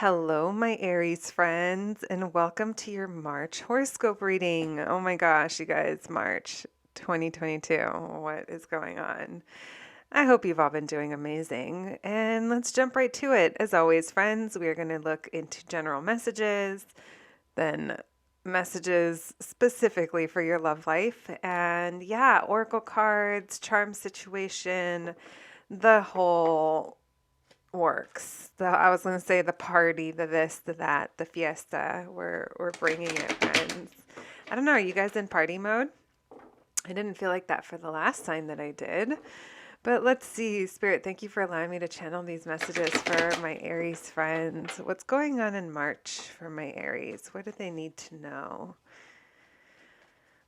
Hello, my Aries friends, and welcome to your March horoscope reading. Oh my gosh, you guys, March 2022. What is going on? I hope you've all been doing amazing. And let's jump right to it. As always, friends, we are going to look into general messages, then messages specifically for your love life, and yeah, oracle cards, charm situation, the whole works. I was going to say the party, the this, the that, the fiesta. We're bringing it, friends. I don't know. Are you guys in party mode? I didn't feel like that for the last time that I did. But let's see, Spirit, thank you for allowing me to channel these messages for my Aries friends. What's going on in March for my Aries? What do they need to know?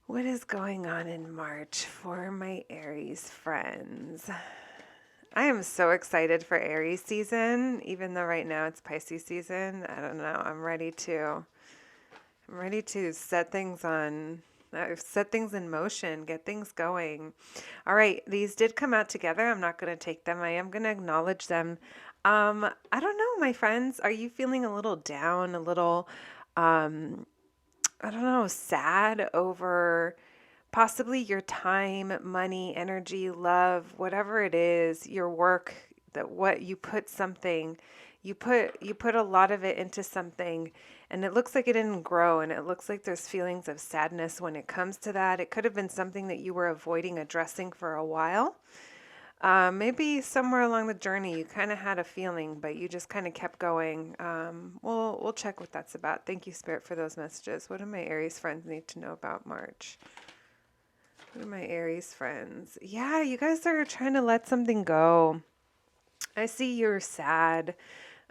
What is going on in March for my Aries friends? I am so excited for Aries season, even though right now it's Pisces season. I don't know. I'm ready to set things in motion, get things going. All right, these did come out together. I'm not going to take them. I am going to acknowledge them. I don't know, my friends. Are you feeling a little down, a little, I don't know, sad over possibly your time, money, energy, love, whatever it is, your work, that what you put something, you put a lot of it into something and it looks like it didn't grow, and it looks like there's feelings of sadness when it comes to that. It could have been something that you were avoiding addressing for a while. Maybe somewhere along the journey you kind of had a feeling, but you just kind of kept going. We'll check what that's about. Thank you, Spirit, for those messages. What do my Aries friends need to know about March? What are my Aries friends? Yeah, you guys are trying to let something go. I see you're sad,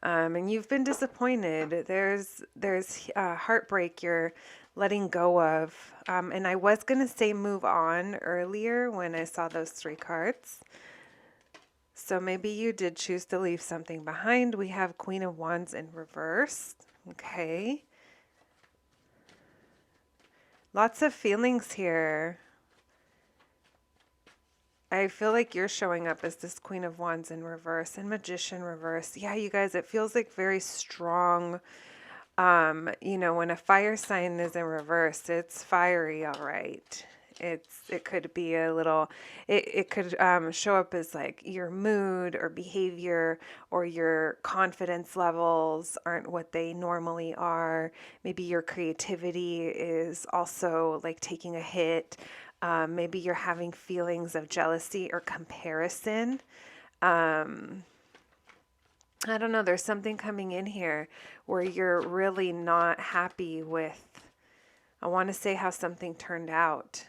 and you've been disappointed. There's heartbreak you're letting go of. And I was gonna say move on earlier when I saw those three cards. So maybe you did choose to leave something behind. We have Queen of Wands in reverse. Okay. Lots of feelings here. I feel like you're showing up as this Queen of Wands in reverse and Magician reverse. Yeah, you guys, it feels like very strong. When a fire sign is in reverse, it's fiery, all right. It could be a little, it could show up as like your mood or behavior, or your confidence levels aren't what they normally are. Maybe your creativity is also like taking a hit. Maybe you're having feelings of jealousy or comparison. Um, I don't know. There's something coming in here where you're really not happy with, I want to say, how something turned out.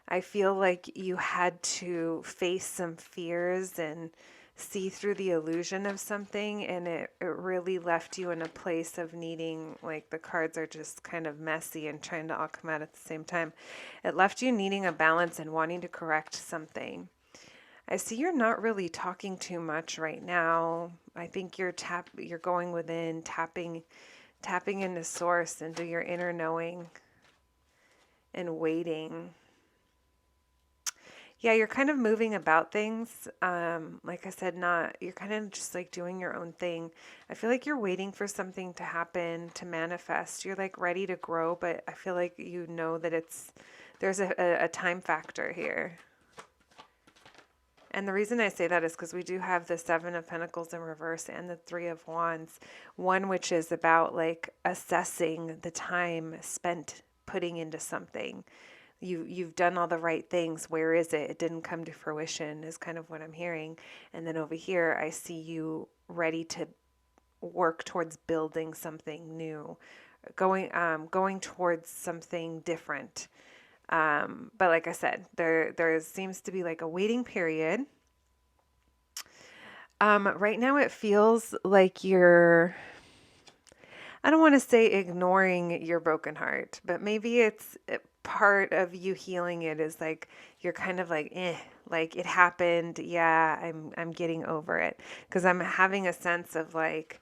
I feel like you had to face some fears and see through the illusion of something, and it really left you in a place of needing, like the cards are just kind of messy and trying to all come out at the same time. It left you needing a balance and wanting to correct something. I see you're not really talking too much right now. I think you're going within, tapping into source, into your inner knowing, and waiting. Yeah, you're kind of moving about things. Like I said, you're kind of just like doing your own thing. I feel like you're waiting for something to happen, to manifest. You're like ready to grow, but I feel like you know that there's a time factor here. And the reason I say that is because we do have the Seven of Pentacles in reverse and the Three of Wands. One which is about like assessing the time spent putting into something. You've done all the right things. Where is it? It didn't come to fruition is kind of what I'm hearing. And then over here, I see you ready to work towards building something new, going towards something different. But like I said, there seems to be like a waiting period. Right now it feels like I don't want to say ignoring your broken heart, but maybe it's part of you healing it is like you're kind of like, like it happened. Yeah, I'm getting over it, because I'm having a sense of like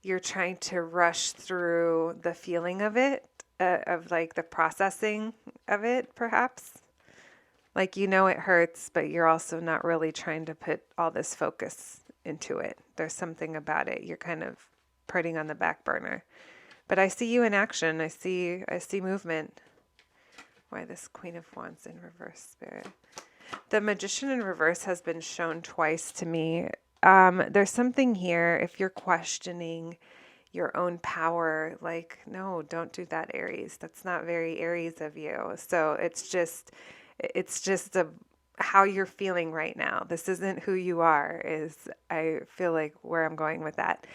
you're trying to rush through the feeling of it, of like the processing of it, perhaps. Like, it hurts, but you're also not really trying to put all this focus into it. There's something about it. You're kind of putting on the back burner. But I see you in action. I see movement. Why this Queen of Wands in reverse, Spirit? The Magician in reverse has been shown twice to me. There's something here, if you're questioning your own power, like, no, don't do that, Aries. That's not very Aries of you. So it's just how you're feeling right now. This isn't who you are, is I feel like where I'm going with that.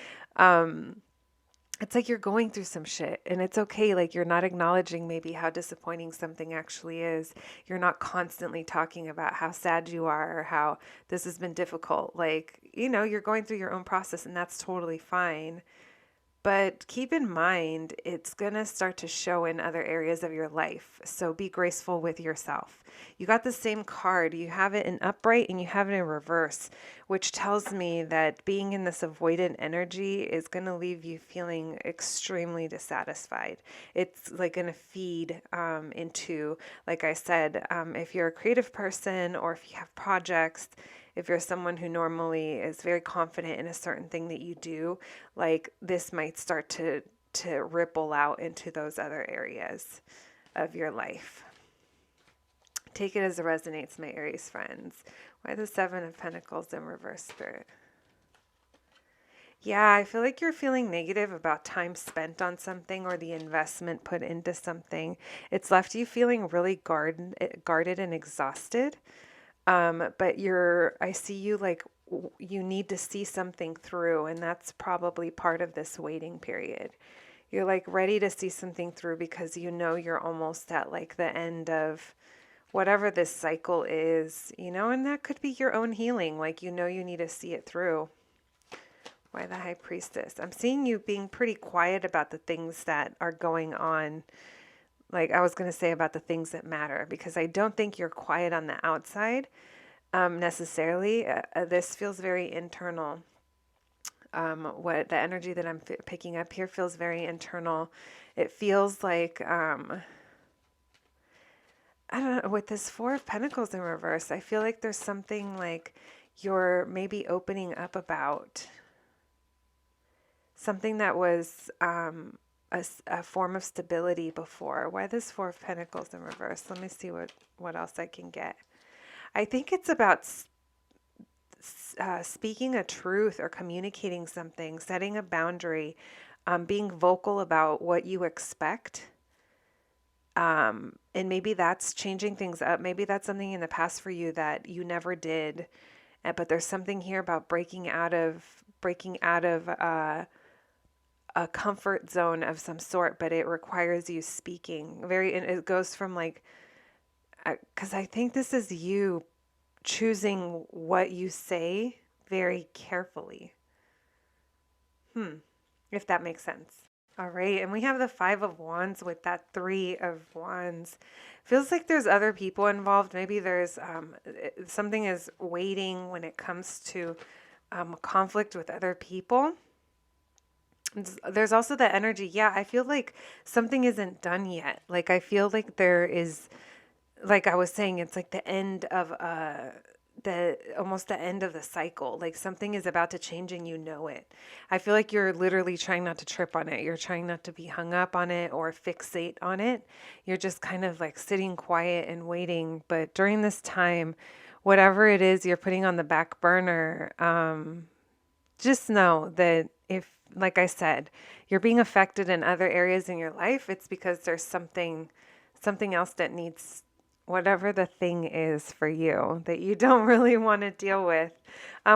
It's like you're going through some shit and it's okay. Like you're not acknowledging maybe how disappointing something actually is. You're not constantly talking about how sad you are or how this has been difficult. Like, you're going through your own process and that's totally fine. But keep in mind, it's going to start to show in other areas of your life. So be graceful with yourself. You got the same card. You have it in upright and you have it in reverse, which tells me that being in this avoidant energy is going to leave you feeling extremely dissatisfied. It's like going to feed into, like I said, if you're a creative person or if you have projects, if you're someone who normally is very confident in a certain thing that you do, like this might start to ripple out into those other areas of your life. Take it as it resonates, my Aries friends. Why the Seven of Pentacles in reverse, Spirit? Yeah, I feel like you're feeling negative about time spent on something or the investment put into something. It's left you feeling really guarded and exhausted. But I see you like you need to see something through, and that's probably part of this waiting period. You're like ready to see something through because you're almost at like the end of whatever this cycle is, and that could be your own healing. Like, you need to see it through. Why the High Priestess? I'm seeing you being pretty quiet about the things that are going on. Like I was going to say about the things that matter, because I don't think you're quiet on the outside necessarily. This feels very internal. What the energy that I'm picking up here feels very internal. It feels like, I don't know, with this Four of Pentacles in reverse, I feel like there's something like you're maybe opening up about something that was a form of stability before. Why this Four of Pentacles in reverse? Let me see what else I can get. I think it's about speaking a truth or communicating something, setting a boundary, being vocal about what you expect. And maybe that's changing things up. Maybe that's something in the past for you that you never did. But there's something here about breaking out of a comfort zone of some sort, but it requires you speaking. And it goes from like, because I think this is you choosing what you say very carefully. If that makes sense. All right, and we have the Five of Wands with that Three of Wands. Feels like there's other people involved. Maybe there's something is waiting when it comes to conflict with other people. There's also the energy. Yeah, I feel like something isn't done yet. Like I feel like there is, like I was saying, it's like the end of almost the end of the cycle. Like something is about to change and you know it. I feel like you're literally trying not to trip on it. You're trying not to be hung up on it or fixate on it. You're just kind of like sitting quiet and waiting. But during this time, whatever it is you're putting on the back burner, just know that if, like I said, you're being affected in other areas in your life, it's because there's something else that needs, whatever the thing is for you that you don't really want to deal with.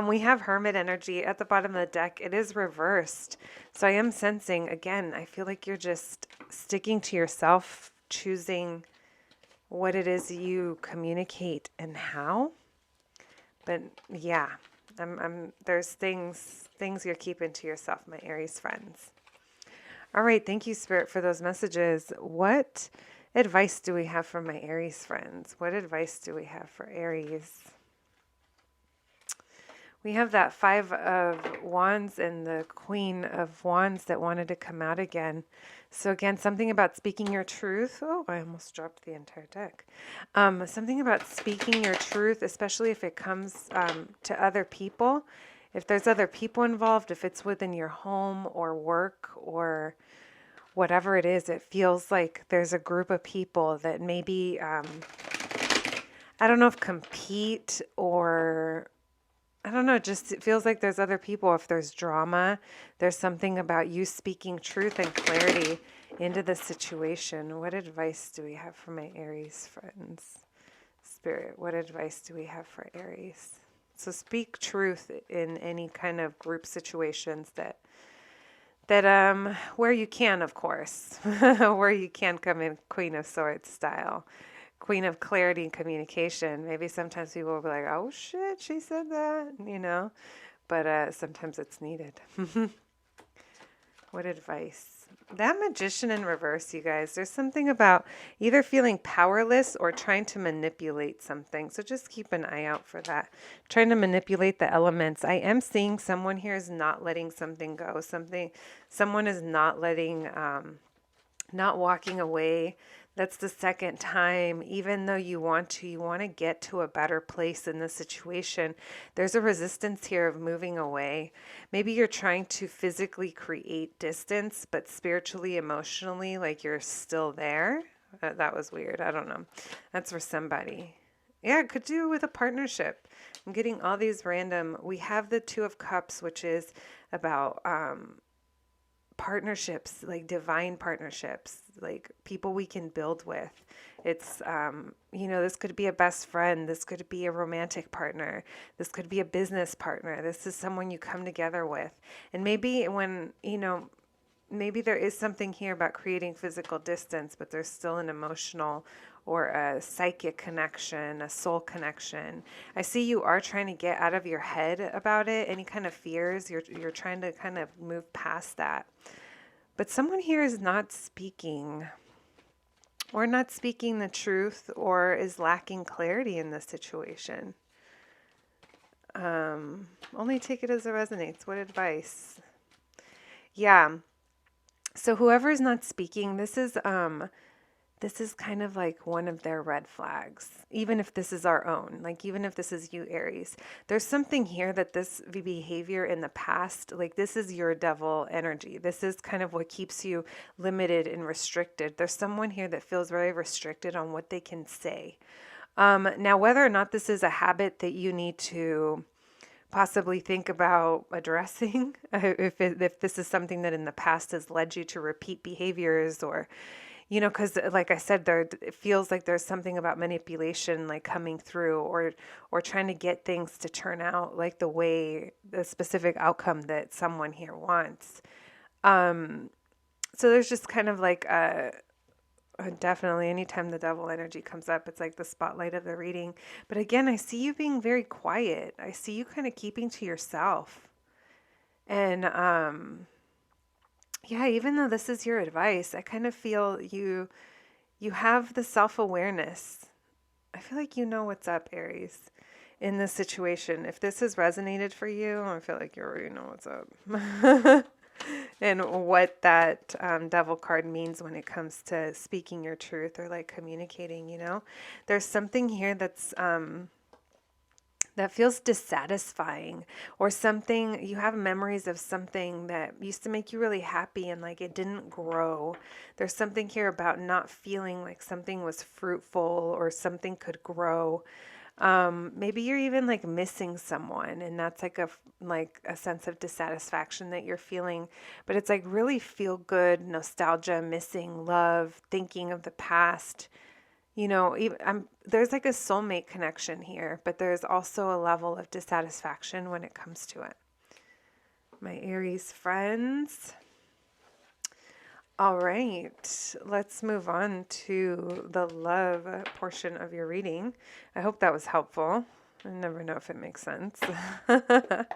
We have Hermit energy at the bottom of the deck. It is reversed. So I am sensing, again, I feel like you're just sticking to yourself, choosing what it is you communicate and how. But yeah, there's things you're keeping to yourself, my Aries friends. All right, thank you, Spirit, for those messages. What advice do we have for my Aries friends? What advice do we have for Aries? We have that Five of Wands and the Queen of Wands that wanted to come out again. So again, something about speaking your truth. Oh, I almost dropped the entire deck. Something about speaking your truth, especially if it comes to other people. If there's other people involved, if it's within your home or work or whatever it is, it feels like there's a group of people that maybe, I don't know if compete or I don't know, just it feels like there's other people. If there's drama, there's something about you speaking truth and clarity into the situation. What advice do we have for my Aries friends? Spirit, what advice do we have for Aries? So speak truth in any kind of group situations that where you can, of course, where you can come in Queen of Swords style. Queen of clarity and communication. Maybe sometimes people will be like, oh shit, she said that, you know, but sometimes it's needed. What advice? That Magician in reverse, you guys, there's something about either feeling powerless or trying to manipulate something. So just keep an eye out for that. Trying to manipulate the elements. I am seeing someone here is not letting something go. Someone is not letting, not walking away. That's the second time, even though you want to get to a better place in the situation. There's a resistance here of moving away. Maybe you're trying to physically create distance, but spiritually, emotionally, like you're still there. That was weird. I don't know. That's for somebody. Yeah, it could do with a partnership. I'm getting all these random. We have the Two of Cups, which is about partnerships, like divine partnerships, like people we can build with. It's, this could be a best friend. This could be a romantic partner. This could be a business partner. This is someone you come together with. And maybe maybe there is something here about creating physical distance, but there's still an emotional or a psychic connection, a soul connection. I see you are trying to get out of your head about it. Any kind of fears, you're trying to kind of move past that. But someone here is not speaking or not speaking the truth or is lacking clarity in this situation. Only take it as it resonates. What advice? Yeah. So whoever is not speaking, this is kind of like one of their red flags, even if this is our own, like even if this is you, Aries. There's something here that this behavior in the past, like this is your devil energy. This is kind of what keeps you limited and restricted. There's someone here that feels very restricted on what they can say. Now, whether or not this is a habit that you need to possibly think about addressing, if this is something that in the past has led you to repeat behaviors or because like I said, it feels like there's something about manipulation like coming through or trying to get things to turn out like the specific outcome that someone here wants. So there's just kind of like definitely anytime the devil energy comes up, it's like the spotlight of the reading. But again, I see you being very quiet. I see you kind of keeping to yourself. And yeah, even though this is your advice, I kind of feel you have the self-awareness. I feel like you know what's up, Aries, in this situation. If this has resonated for you, I feel like you already know what's up. And what that devil card means when it comes to speaking your truth or like communicating, There's something here that's that feels dissatisfying, or something you have memories of something that used to make you really happy and like it didn't grow. There's something here about not feeling like something was fruitful or something could grow. Maybe you're even like missing someone, and that's like a sense of dissatisfaction that you're feeling, but it's like really feel good nostalgia, missing love, thinking of the past. There's like a soulmate connection here, but there's also a level of dissatisfaction when it comes to it. My Aries friends. All right, let's move on to the love portion of your reading. I hope that was helpful. I never know if it makes sense. But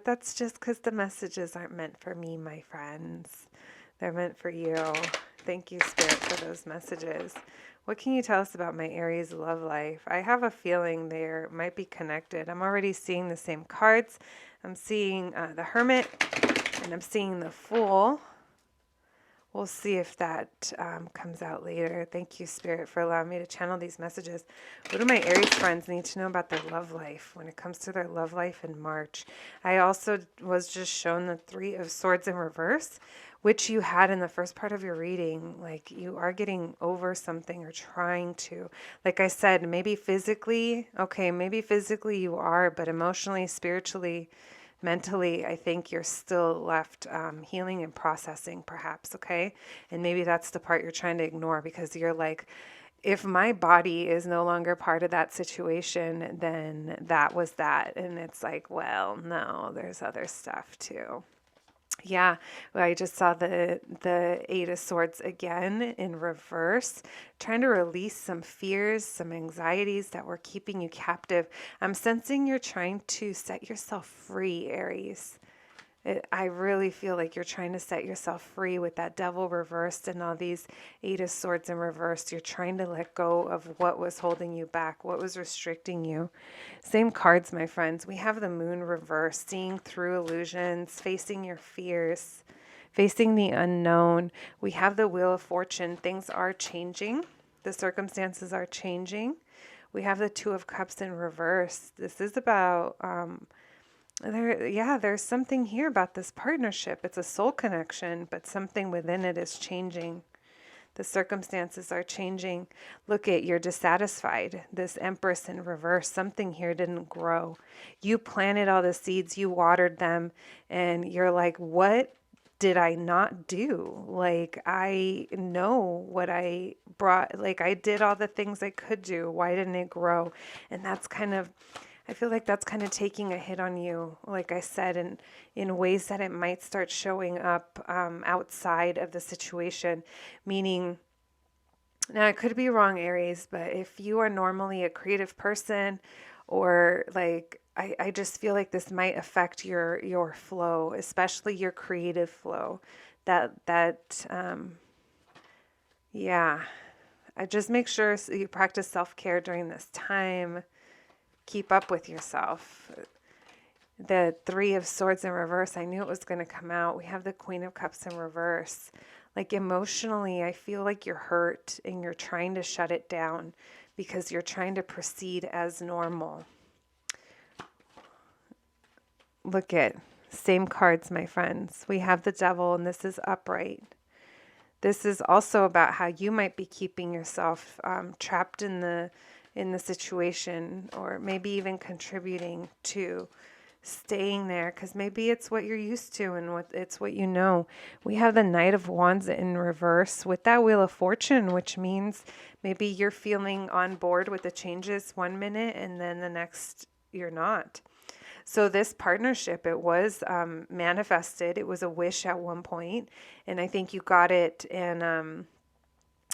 that's just because the messages aren't meant for me, my friends. They're meant for you. Thank you, Spirit, for those messages. What can you tell us about my Aries love life? I have a feeling they might be connected. I'm already seeing the same cards. I'm seeing the Hermit, and I'm seeing the Fool. We'll see if that comes out later. Thank you, Spirit, for allowing me to channel these messages. What do my Aries friends need to know about their love life when it comes to their love life in March? I also was just shown the Three of Swords in reverse, which you had in the first part of your reading. Like you are getting over something or trying to. Like I said, maybe physically, okay, maybe physically you are, but emotionally, spiritually, mentally, I think you're still left healing and processing, perhaps, okay? And maybe that's the part you're trying to ignore because you're like, if my body is no longer part of that situation, then that was that. And it's like, well, no, there's other stuff too. Yeah, well, I just saw the Eight of Swords again in reverse, trying to release some fears, some anxieties that were keeping you captive. I'm sensing you're trying to set yourself free, Aries. I really feel like you're trying to set yourself free with that Devil reversed and all these Eight of Swords in reverse. You're trying to let go of what was holding you back, what was restricting you. Same cards, my friends. We have the Moon reversed, seeing through illusions, facing your fears, facing the unknown. We have the Wheel of Fortune. Things are changing. The circumstances are changing. We have the Two of Cups in reverse. This is about... there's something here about this partnership. It's a soul connection, but something within it is changing. The circumstances are changing. Look at, you're dissatisfied. This Empress in reverse, something here didn't grow. You planted all the seeds, you watered them, and you're like, what did I not do? Like, I know what I brought, like, I did all the things I could do. Why didn't it grow? And that's kind of, I feel like that's kind of taking a hit on you, like I said, in ways that it might start showing up outside of the situation. Meaning, now I could be wrong, Aries, but if you are normally a creative person, or like, I just feel like this might affect your flow, especially your creative flow. Yeah. I just make sure you practice self-care during this time. Keep up with yourself. The Three of Swords in reverse, I knew it was going to come out. We have the Queen of Cups in reverse. Like emotionally, I feel like you're hurt and you're trying to shut it down because you're trying to proceed as normal. Look at, same cards, my friends. We have the Devil, and this is upright. This is also about how you might be keeping yourself trapped in the situation, or maybe even contributing to staying there because maybe it's what you're used to and it's what you know. We have the Knight of Wands in reverse with that Wheel of Fortune, which means maybe you're feeling on board with the changes one minute and then the next you're not. So this partnership, it was manifested. It was a wish at one point, and I think you got it, and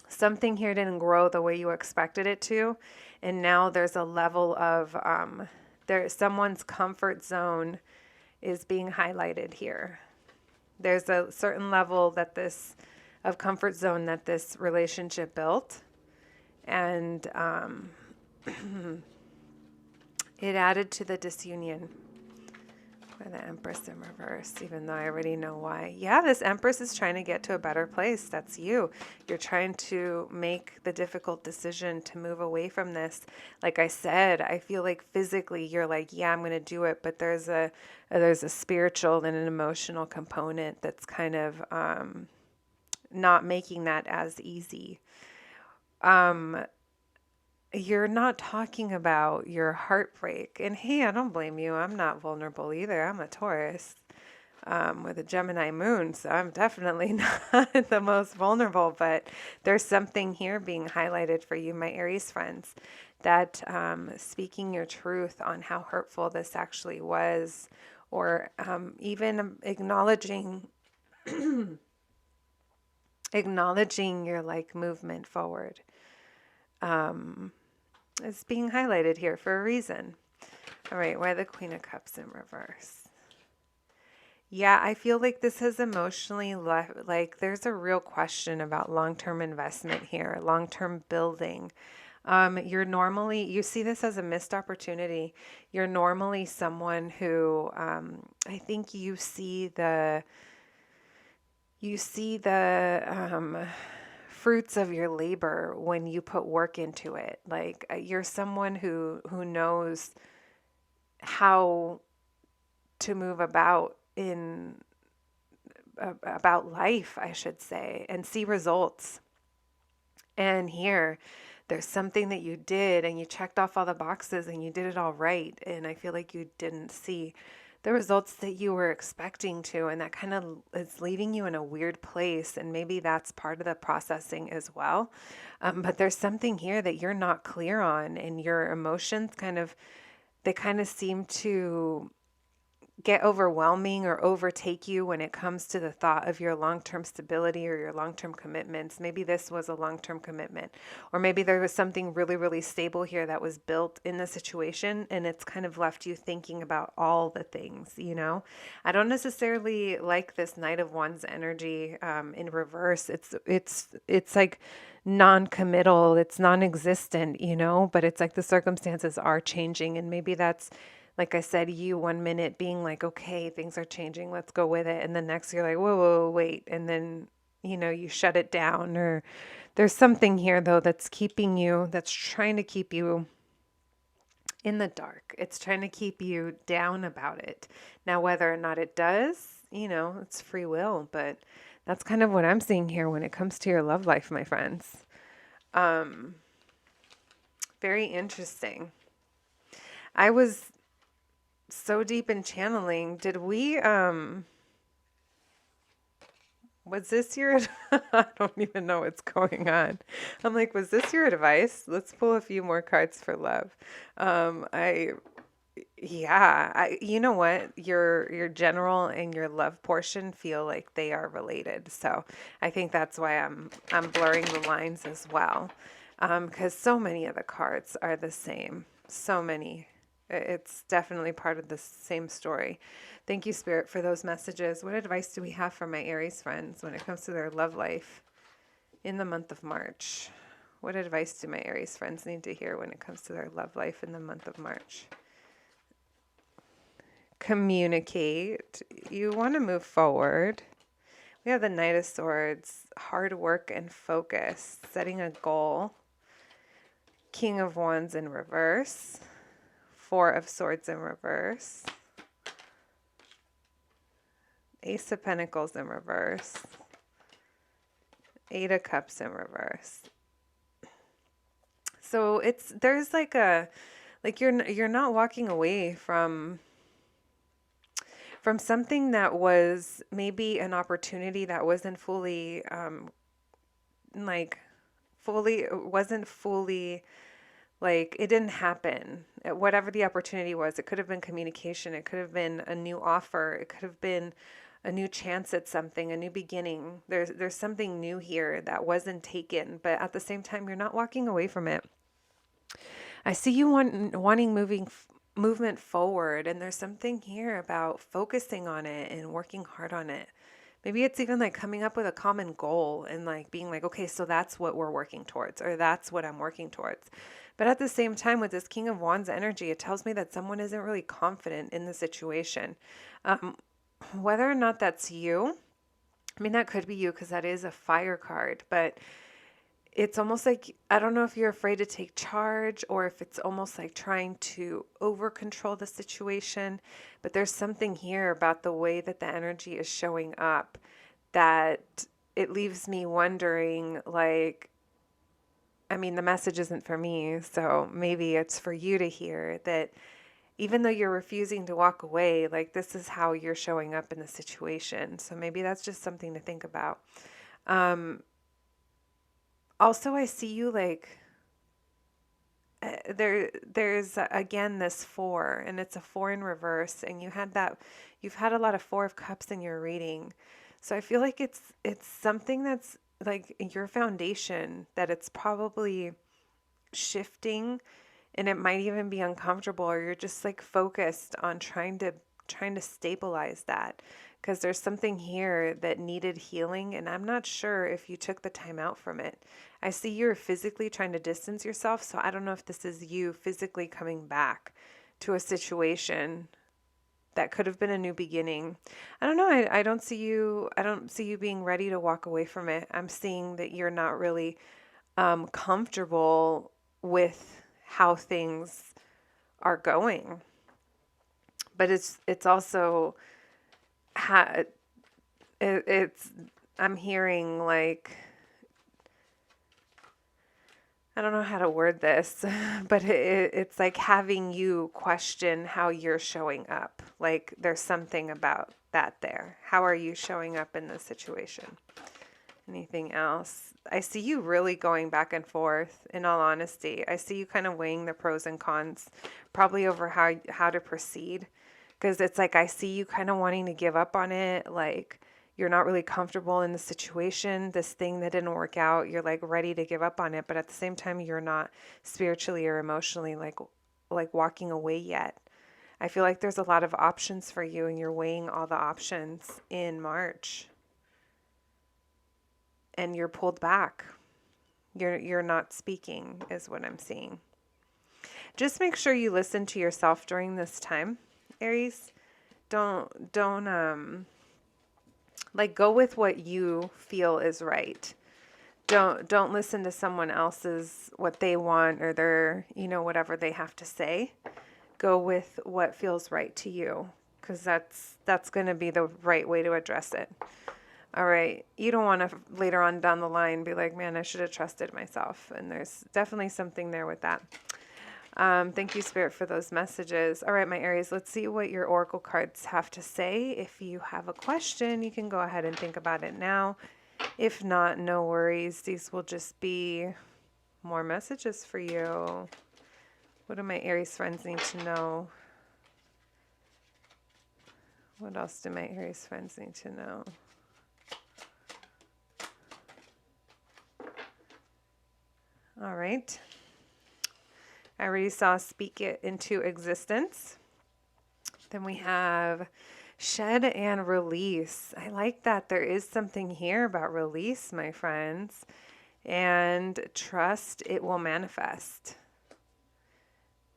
something here didn't grow the way you expected it to, and now there's a level of someone's comfort zone is being highlighted here. There's a certain level of comfort zone that this relationship built, and it added to the disunion. Or the Empress in reverse, even though I already know why. Yeah, this Empress is trying to get to a better place. That's you. You're trying to make the difficult decision to move away from this. Like I said, I feel like physically you're like, yeah, I'm going to do it, but there's a spiritual and an emotional component that's kind of not making that as easy. You're not talking about your heartbreak. And hey, I don't blame you. I'm not vulnerable either. I'm a Taurus with a Gemini moon, so I'm definitely not the most vulnerable. But there's something here being highlighted for you, my Aries friends, that speaking your truth on how hurtful this actually was, or even acknowledging your like movement forward. It's being highlighted here for a reason. All right, why the Queen of Cups in reverse? Yeah, I feel like this has emotionally left, like there's a real question about long-term investment here, long-term building. You see this as a missed opportunity. You're normally someone who, I think you see You see the fruits of your labor when you put work into it. Like you're someone who knows how to move about in about life, I should say, and see results. And here, there's something that you did and you checked off all the boxes and you did it all right. And I feel like you didn't see the results that you were expecting to. And that kind of is leaving you in a weird place. And maybe that's part of the processing as well. But there's something here that you're not clear on, and your emotions they kind of seem to get overwhelming or overtake you when it comes to the thought of your long-term stability or your long-term commitments. Maybe this was a long-term commitment, or maybe there was something really, really stable here that was built in the situation, and it's kind of left you thinking about all the things, you know? I don't necessarily like this Knight of Wands energy in reverse. It's like non-committal, it's non-existent, you know, but it's like the circumstances are changing, and maybe that's, like I said, you 1 minute being like, okay, things are changing, let's go with it. And the next you're like, whoa, whoa, wait. And then, you know, you shut it down. Or there's something here, though, that's trying to keep you in the dark. It's trying to keep you down about it. Now, whether or not it does, you know, it's free will. But that's kind of what I'm seeing here when it comes to your love life, my friends. Very interesting. I was so deep in channeling. Did we was this your I don't even know what's going on. I'm like, was this your advice? Let's pull a few more cards for love. I yeah, you know what? Your general and your love portion feel like they are related. So I think that's why I'm blurring the lines as well. Because so many of the cards are the same. So many. It's definitely part of the same story. Thank you, Spirit, for those messages. What advice do we have for my Aries friends when it comes to their love life in the month of March? What advice do my Aries friends need to hear when it comes to their love life in the month of March? Communicate. You want to move forward. We have the Knight of Swords, hard work and focus, setting a goal. King of Wands in reverse. Four of Swords in reverse. Ace of Pentacles in reverse. Eight of Cups in reverse. So there's like you're not walking away from something that was maybe an opportunity that wasn't fully wasn't fully, like, it didn't happen. Whatever the opportunity was, it could have been communication, it could have been a new offer, it could have been a new chance at something, a new beginning. There's something new here that wasn't taken, but at the same time, you're not walking away from it. I see you wanting movement forward, and there's something here about focusing on it and working hard on it. Maybe it's even like coming up with a common goal and like being like, okay, so that's what we're working towards, or that's what I'm working towards. But at the same time, with this King of Wands energy, it tells me that someone isn't really confident in the situation. Whether or not that's you, I mean, that could be you because that is a fire card, but it's almost like, I don't know if you're afraid to take charge or if it's almost like trying to over control the situation. But there's something here about the way that the energy is showing up that it leaves me wondering, like, I mean, the message isn't for me, so maybe it's for you to hear that even though you're refusing to walk away, like, this is how you're showing up in the situation. So maybe that's just something to think about. Also, I see you like there's again this four, and it's a four in reverse, and you've had a lot of Four of Cups in your reading. So I feel like it's something that's like your foundation, that it's probably shifting, and it might even be uncomfortable, or you're just like focused on trying to stabilize that, because there's something here that needed healing, and I'm not sure if you took the time out from it. I see you're physically trying to distance yourself, so I don't know if this is you physically coming back to a situation That could have been a new beginning. I don't know. I don't see you. I don't see you being ready to walk away from it. I'm seeing that you're not really comfortable with how things are going. But it's also ha- it's I'm hearing like I don't know how to word this, but it's like having you question how you're showing up. Like there's something about that there. How are you showing up in this situation? Anything else? I see you really going back and forth, in all honesty. I see you kind of weighing the pros and cons, probably over how to proceed. Because it's like I see you kind of wanting to give up on it. Like you're not really comfortable in the situation. This thing that didn't work out, you're like ready to give up on it. But at the same time, you're not spiritually or emotionally like walking away yet. I feel like there's a lot of options for you and you're weighing all the options in March. And you're pulled back. You're not speaking is what I'm seeing. Just make sure you listen to yourself during this time, Aries. Don't like go with what you feel is right. Don't listen to someone else's what they want or their, whatever they have to say. Go with what feels right to you because that's going to be the right way to address it. All right. You don't want to later on down the line be like, man, I should have trusted myself. And there's definitely something there with that. Thank you, Spirit, for those messages. All right, my Aries, let's see what your oracle cards have to say. If you have a question, you can go ahead and think about it now. If not, no worries. These will just be more messages for you. What do my Aries friends need to know? What else do my Aries friends need to know? All right. I already saw speak it into existence. Then we have shed and release. I like that. There is something here about release, my friends. And trust it will manifest.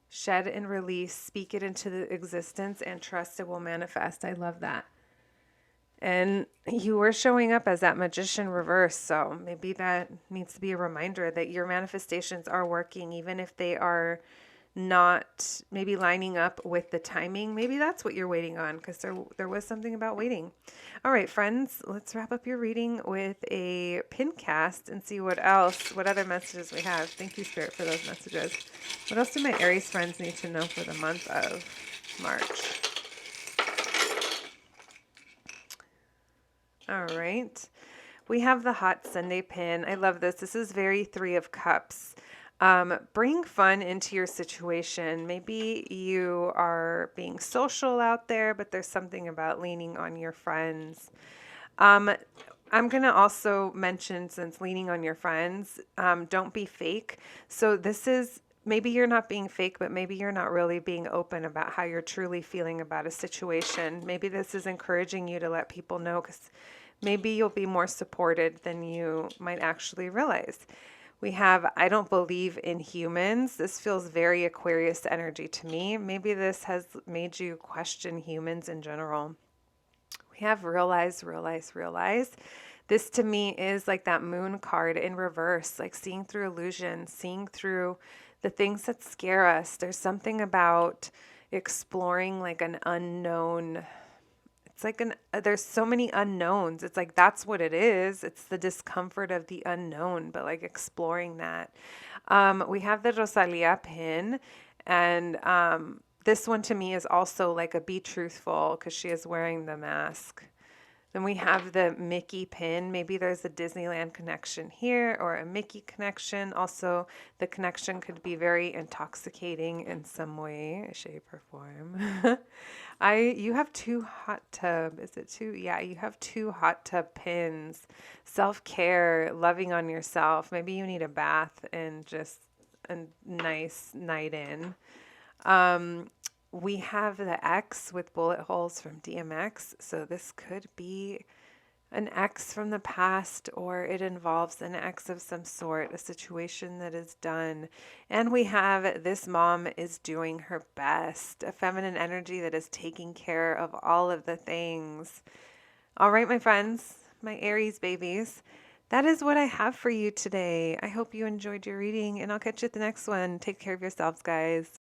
Shed and release, speak it into the existence, and trust it will manifest. I love that. And you were showing up as that magician reverse. So maybe that needs to be a reminder that your manifestations are working, even if they are not maybe lining up with the timing. Maybe that's what you're waiting on because there was something about waiting. All right, friends, let's wrap up your reading with a pin cast and see what other messages we have. Thank you, Spirit, for those messages. What else do my Aries friends need to know for the month of March? All right. We have the Hot Sunday pin. I love this. This is very Three of Cups. Bring fun into your situation. Maybe you are being social out there, but there's something about leaning on your friends. I'm going to also mention, since leaning on your friends, don't be fake. So this is maybe you're not being fake, but maybe you're not really being open about how you're truly feeling about a situation. Maybe this is encouraging you to let people know because maybe you'll be more supported than you might actually realize. We have, I don't believe in humans. This feels very Aquarius energy to me. Maybe this has made you question humans in general. We have realize, realize, realize. This to me is like that moon card in reverse, like seeing through illusion, seeing through the things that scare us. There's something about exploring like an unknown. It's like there's so many unknowns. It's like that's what it is. It's the discomfort of the unknown, but like exploring that. We have the Rosalia pin, and this one to me is also like a be truthful because she is wearing the mask. Then we have the Mickey pin. Maybe there's a Disneyland connection here or a Mickey connection. Also, the connection could be very intoxicating in some way, shape, or form. You have two hot tub. Is it two? Yeah, you have two hot tub pins. Self-care, loving on yourself. Maybe you need a bath and just a nice night in. We have the X with bullet holes from DMX. So this could be an ex from the past, or it involves an ex of some sort, a situation that is done. And we have this mom is doing her best, a feminine energy that is taking care of all of the things. All right, my friends, my Aries babies, that is what I have for you today. I hope you enjoyed your reading, and I'll catch you at the next one. Take care of yourselves, guys.